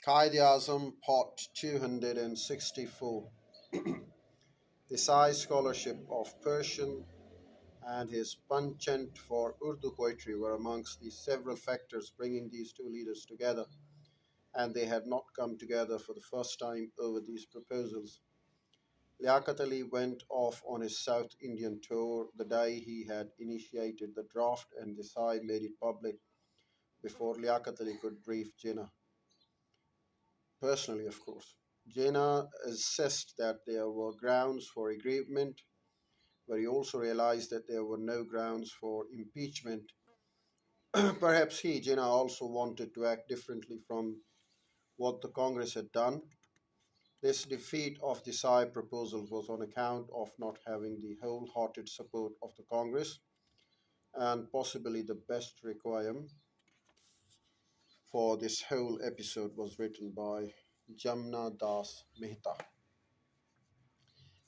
Quaid Azam, Pot 264. The Sai scholarship of Persian and his penchant for Urdu poetry were amongst the several factors bringing these two leaders together, and they had not come together for the first time over these proposals. Liaquat Ali went off on his South Indian tour the day he had initiated the draft, and Desai made it public before Liaquat Ali could brief Jinnah. Personally, of course. Jinnah assessed that there were grounds for agreement, but he also realized that there were no grounds for impeachment. Perhaps he, Jinnah, also wanted to act differently from what the Congress had done. This defeat of the Sai proposal was on account of not having the wholehearted support of the Congress, and possibly the best requiem for this whole episode was written by Jamna Das Mehta,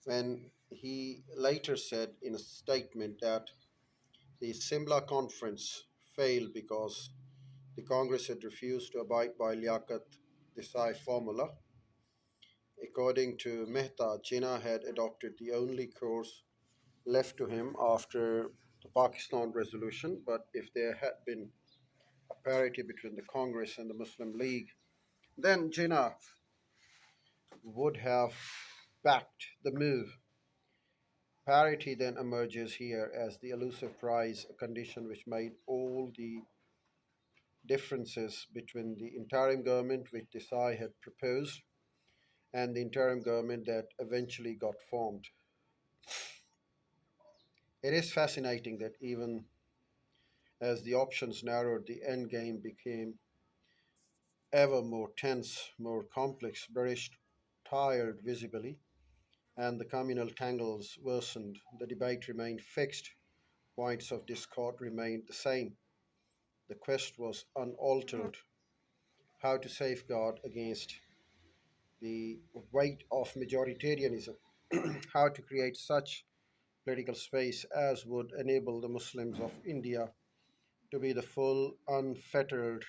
when he later said in a statement that the Simla conference failed because the Congress had refused to abide by Liaquat Desai formula. According to Mehta, Jinnah had adopted the only course left to him after the Pakistan resolution, but if there had been a parity between the Congress and the Muslim League, then Jinnah would have backed the move. Parity then emerges here as the elusive prize, a condition which made all the differences between the interim government which Desai had proposed and the interim government that eventually got formed. It is fascinating that even as the options narrowed, the end game became ever more tense, more complex. British tired visibly, and the communal tangles worsened. The debate remained fixed, points of discord remained the same. The quest was unaltered: how to safeguard against the weight of majoritarianism, how to create such political space as would enable the Muslims of India to be the full, unfettered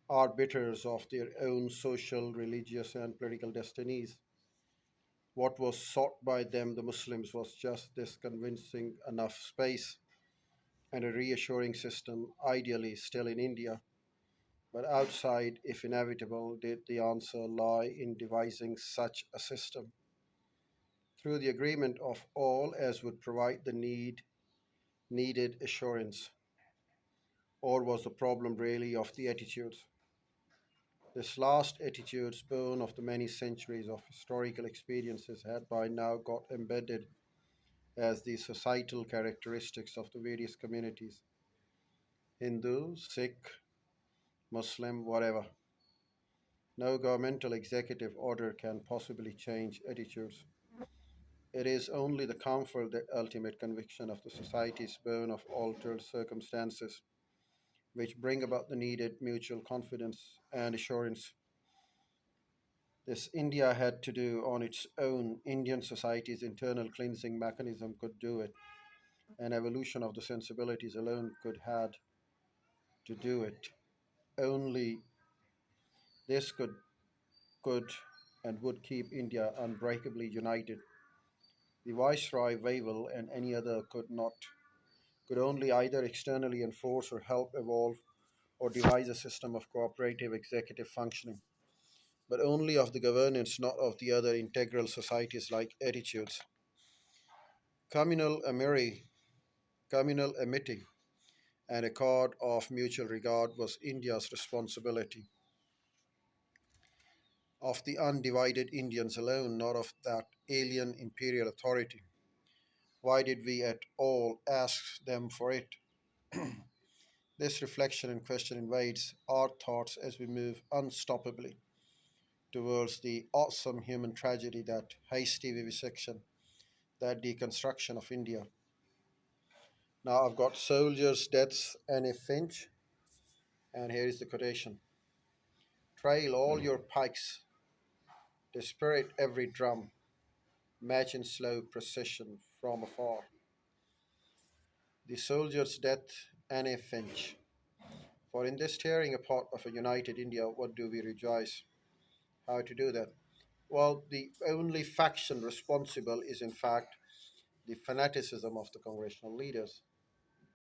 arbiters of their own social, religious, and political destinies. What was sought by them, the Muslims, was just this convincing enough space and a reassuring system, ideally still in India. But outside, if inevitable, did the answer lie in devising such a system through the agreement of all as would provide the needed assurance? Or was the problem really of the attitudes? This last attitudes, born of the many centuries of historical experiences, had by now got embedded as the societal characteristics of the various communities: Hindu, Sikh, Muslim, whatever. No governmental executive order can possibly change attitudes. It is only the comfort, the ultimate conviction of the society's born of altered circumstances, which bring about the needed mutual confidence and assurance. This India had to do on its own. Indian society's internal cleansing mechanism could do it. An evolution of the sensibilities alone could had to do it. Only this could and would keep India unbreakably united. The Viceroy, Wavell, and any other could only either externally enforce or help evolve or devise a system of cooperative executive functioning, but only of the governance, not of the other integral societies like attitudes. Communal communal amity, and accord of mutual regard was India's responsibility, of the undivided Indians alone, not of that alien imperial authority. Why did we at all ask them for it? This reflection and question invades our thoughts as we move unstoppably towards the awesome human tragedy, that hasty vivisection, that deconstruction of India. Now I've got soldiers' deaths and a finch, and here is the quotation: Trail all your pikes, dispirit every drum, match in slow procession from afar. The soldier's death and a finch. For in this tearing apart of a united India, what do we rejoice? How to do that? Well, the only faction responsible is, in fact, the fanaticism of the congressional leaders.